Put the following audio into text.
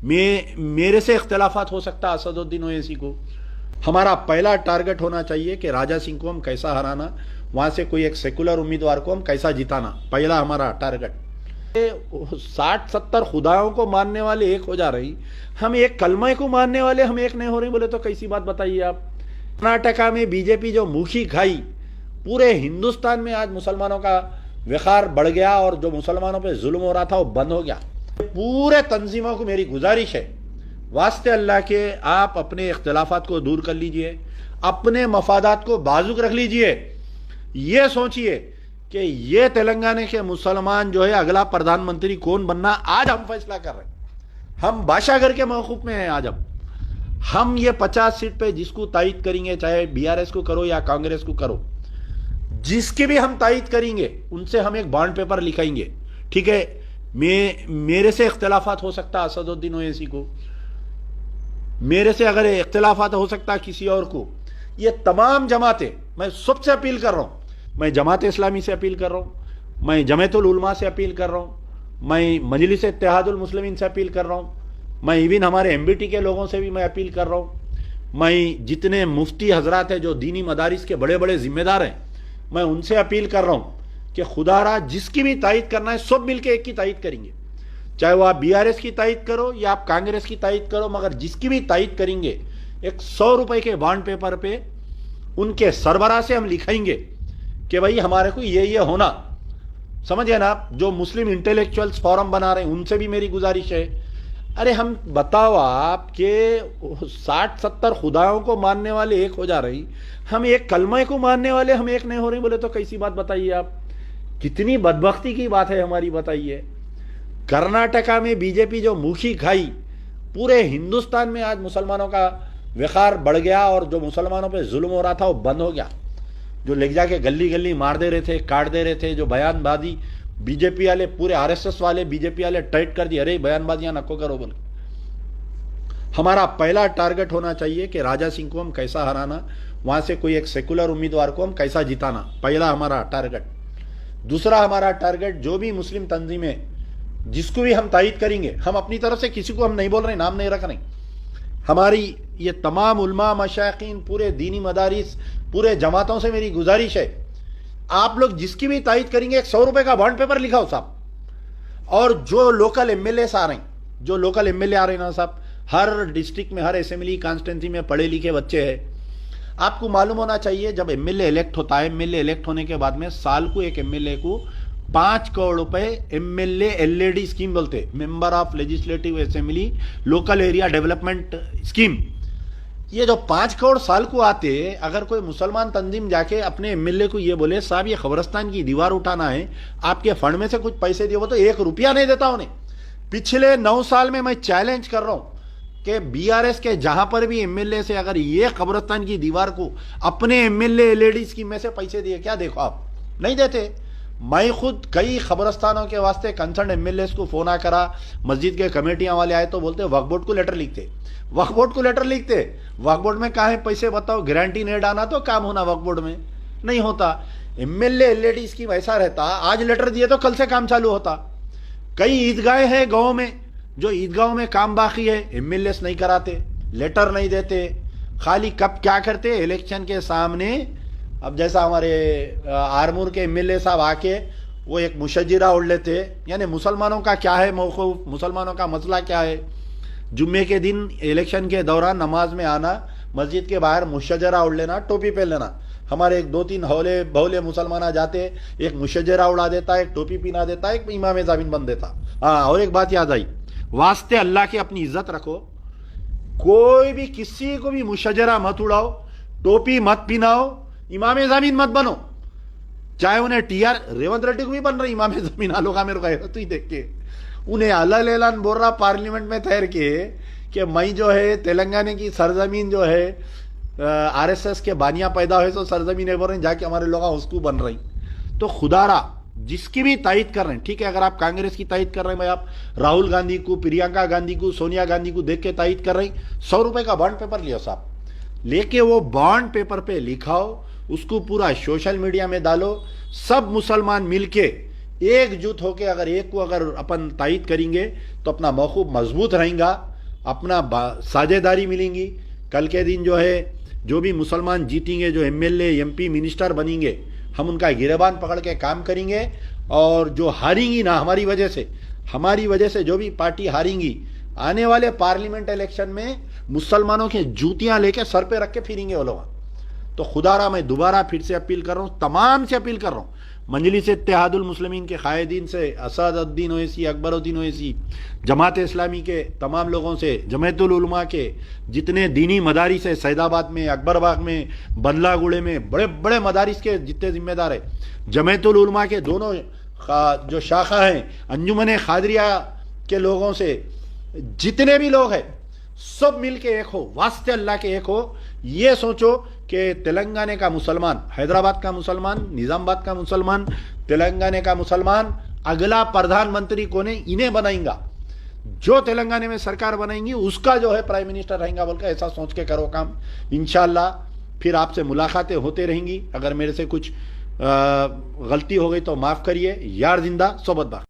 میرے سے اختلافات ہو سکتا ہے اسد الدین اویسی کو. ہمارا پہلا ٹارگٹ ہونا چاہیے کہ راجہ سنگھ کو ہم کیسا ہرانا, وہاں سے کوئی ایک سیکولر امیدوار کو ہم کیسا جتانا, پہلا ہمارا ٹارگٹ. 60-70 خداؤں کو ماننے والے ایک ہو جا رہی, ہم ایک کلمہ کو ماننے والے ہم ایک نہیں ہو رہے, بولے تو کیسی بات بتائیے آپ. کرناٹکا میں بی جے پی جو موکھی کھائی, پورے ہندوستان میں آج مسلمانوں کا وقار بڑھ گیا اور جو مسلمانوں پہ ظلم ہو رہا تھا وہ بند ہو گیا. پورے تنظیموں کو میری گزارش ہے, واسطے اللہ کے آپ اپنے اختلافات کو دور کر لیجئے, اپنے مفادات کو بازو رکھ لیجئے. یہ سوچئے کہ یہ تلنگانہ کے مسلمان جو ہے اگلا پردھان منتری کون بننا, آج ہم فیصلہ کر رہے ہیں. ہم بادشاہ گھر کے موقف میں ہیں. آج ہم یہ 50 سیٹ پہ جس کو تائید کریں گے, چاہے بی آر ایس کو کرو یا کانگریس کو کرو, جس کی بھی ہم تائید کریں گے ان سے ہم ایک بانڈ پیپر لکھائیں گے. ٹھیک ہے, میرے سے اختلافات ہو سکتا ہے اسد الدین اویسی کو, میرے سے اگر اختلافات ہو سکتا ہے کسی اور کو. یہ تمام جماعتیں, میں سب سے اپیل کر رہا ہوں, میں جماعت اسلامی سے اپیل کر رہا ہوں, میں جمعیت العلماء سے اپیل کر رہا ہوں, میں مجلس اتحاد المسلمین سے اپیل کر رہا ہوں, میں ایون ہمارے ایم بی ٹی کے لوگوں سے بھی میں اپیل کر رہا ہوں, میں جتنے مفتی حضرات ہیں جو دینی مدارس کے بڑے بڑے ذمہ دار ہیں میں ان سے اپیل کر رہا ہوں کہ خدا را جس کی بھی تائید کرنا ہے سب مل کے ایک کی تائید کریں گے. چاہے وہ آپ بی آر ایس کی تائید کرو یا آپ کانگریس کی تائید کرو, مگر جس کی بھی تائید کریں گے ایک 100 روپے کے بانڈ پیپر پہ ان کے سربراہ سے ہم لکھائیں گے کہ بھائی ہمارے کو یہ ہونا. سمجھے نا آپ, جو مسلم انٹیلیکچوئلز فورم بنا رہے ہیں ان سے بھی میری گزارش ہے. ارے ہم بتاؤ آپ کہ 60-70 خداؤں کو ماننے والے ایک ہو جا رہی, ہم ایک کلمہ کو ماننے والے ہم ایک نہیں ہو رہے, بولے تو کیسی بات بتائیے آپ. کتنی بدبختی کی بات ہے ہماری, بتائیے. کرناٹکا میں بی جے پی جو موکھی کھائی, پورے ہندوستان میں آج مسلمانوں کا وقار بڑھ گیا اور جو مسلمانوں پہ ظلم ہو رہا تھا وہ بند ہو گیا. جو لے جا کے گلی گلی مار دے رہے تھے, کاٹ دے رہے تھے, جو بیان بازی بی جے پی والے, پورے آر ایس ایس والے, بی جے پی والے ٹائٹ کر دی, ارے بیان بازیاں نکو کرو بول. ہمارا پہلا ٹارگٹ ہونا چاہیے کہ راجہ سنگھ کو ہم کیسا ہرانا, وہاں سے کوئی ایک سیکولر امیدوار کو ہم کیسا جتانا, پہلا ہمارا ٹارگٹ. دوسرا ہمارا ٹارگٹ جو بھی مسلم تنظیمیں جس کو بھی ہم تائید کریں گے, ہم اپنی طرف سے کسی کو ہم نہیں بول رہے, نام نہیں رکھ رہے, ہماری یہ تمام علماء, مشائخین, پورے دینی مدارس, پورے جماعتوں سے میری گزارش ہے, آپ لوگ جس کی بھی تائید کریں گے ایک 100 روپے کا بانڈ پیپر لکھاؤ صاحب. اور جو لوکل ایم ایل ایس آ رہے ہیں, جو لوکل ایم ایل اے آ رہے ہیں نا صاحب, ہر ڈسٹرکٹ میں, ہر اسمبلی کانسٹیٹنسی میں پڑھے لکھے بچے ہیں. آپ کو معلوم ہونا چاہیے جب ایم ایل اے الیکٹ ہوتا ہے, ایم ایل اے الیکٹ ہونے کے بعد میں سال کو ایک ایم ایل اے کو 5 کروڑ روپے M L A L A D scheme بولتے, member of legislative assembly local area development scheme. یہ جو 5 کروڑ سال کو آتے, اگر کوئی مسلمان تنظیم جا کے اپنے ایم ایل اے کو یہ بولے صاحب یہ قبرستان کی دیوار اٹھانا ہے, آپ کے فنڈ میں سے کچھ پیسے دیے, وہ تو 1 روپیہ نہیں دیتا انہیں. پچھلے 9 سال میں چیلنج کر رہا ہوں کہ بی آر ایس کے جہاں پر بھی ایم ایل اے سے اگر یہ قبرستان کی دیوار کو اپنے M L A L E D scheme میں سے پیسے دیے, کیا دیکھو آپ نہیں دیتے. میں خود کئی قبرستانوں کے واسطے کنسرن ایم ایل ایس کو فون کرا, مسجد کے کمیٹیاں والے آئے تو بولتے وقف بورڈ کو لیٹر لکھتے, وقف بورڈ کو لیٹر لکھتے, وقف بورڈ میں کہاں ہے پیسے بتاؤ, گارنٹی نہیں ڈانا تو کام ہونا وقف بورڈ میں نہیں ہوتا. M L A L E D scheme ایسا رہتا, آج لیٹر دیے تو کل سے کام چالو ہوتا. کئی عیدگاہیں ہیں گاؤں میں, جو عیدگاہوں میں کام باقی ہے, ایم ایل ایس نہیں کراتے, لیٹر نہیں دیتے, خالی کب کیا کرتے الیکشن کے سامنے. اب جیسا ہمارے آرمور کے ایم ایل اے صاحب آ کے وہ ایک مشجرہ اڑ لیتے, یعنی مسلمانوں کا کیا ہے موقف, مسلمانوں کا مسئلہ کیا ہے. جمعے کے دن الیکشن کے دوران نماز میں آنا, مسجد کے باہر مشجرہ اڑ لینا, ٹوپی پہن لینا. ہمارے ایک 2-3 ہولے بہولے مسلمان جاتے, ایک مشجرہ اڑا دیتا, ایک ٹوپی پہنا دیتا, ایک امام زمین بن دیتا. ہاں, اور ایک بات یاد آئی, واسطے اللہ کے اپنی عزت رکھو, کوئی بھی کسی کو بھی مشجرہ مت اڑاؤ, ٹوپی مت پہناؤ, امام زمین مت بنو. چاہے انہیں ٹی آر ریونت ریڈی کو بھی بن رہے امام زمین, آلو کا میرے کو تو ہی دیکھ کے انہیں اللہ اعلان بول رہا پارلیمنٹ میں ٹھہر کے کہ میں جو ہے تلنگانہ کی سرزمین جو ہے آر ایس ایس کے بانیاں پیدا ہوئے تو سرزمین ہے بول رہے ہیں, جا کے ہمارے لوگ اس کو بن رہی. تو خدا را جس کی بھی تائید کر رہے ہیں, ٹھیک ہے, اگر آپ کانگریس کی تائید کر رہے ہیں بھائی, آپ راہل گاندھی کو, پرینکا گاندھی کو, سونیا گاندھی کو دیکھ کے تائید کر رہے ہیں, 100 روپے کا بانڈ پیپر لیا صاحب, لے کے وہ بانڈ پیپر پہ لکھاؤ, اس کو پورا سوشل میڈیا میں ڈالو, سب مسلمان مل کے ایک جٹ ہو کے اگر ایک کو اگر اپن تائید کریں گے تو اپنا موقف مضبوط رہیں گا. اپنا ساجھیداری ملیں گی. کل کے دن جو ہے جو بھی مسلمان جیتیں گے, جو M L A M P minister بنیں گے, ہم ان کا گریبان پکڑ کے کام کریں گے. اور جو ہاریں گی نا ہماری وجہ سے جو بھی پارٹی ہاریں گی, آنے والے پارلیمنٹ الیکشن میں مسلمانوں کے جوتیاں لے کے سر پہ رکھ کے پھریں گے وہ لوگ. تو خدا را میں دوبارہ پھر سے اپیل کر رہا ہوں, تمام سے اپیل کر رہا ہوں, مجلس اتحاد المسلمین کے قائدین سے, اسد الدین اویسی, اکبر الدین اویسی, جماعت اسلامی کے تمام لوگوں سے, جمعیت العلماء کے جتنے دینی مدارس ہیں, سید آباد میں, اکبر باغ میں, بدلہ گوڑے میں, بڑے بڑے مدارس کے جتنے ذمہ دار ہیں, جمعیت العلماء کے دونوں جو شاخہ ہیں, انجمن قادریہ کے لوگوں سے, جتنے بھی لوگ ہیں سب مل کے ایک ہو, واسطے اللہ کے ایک ہو. یہ سوچو کہ تلنگانہ کا مسلمان, حیدرآباد کا مسلمان, نظام آباد کا مسلمان, تلنگانہ کا مسلمان اگلا پردھان منتری کون ہے, انہیں بنائیں گا. جو تلنگانہ میں سرکار بنائیں گی اس کا جو ہے پرائم منسٹر رہیں گا بول کے ایسا سوچ کے کرو کام. انشاءاللہ پھر آپ سے ملاقاتیں ہوتے رہیں گی. اگر میرے سے کچھ غلطی ہو گئی تو معاف کریے. یار زندہ صحبت باقی.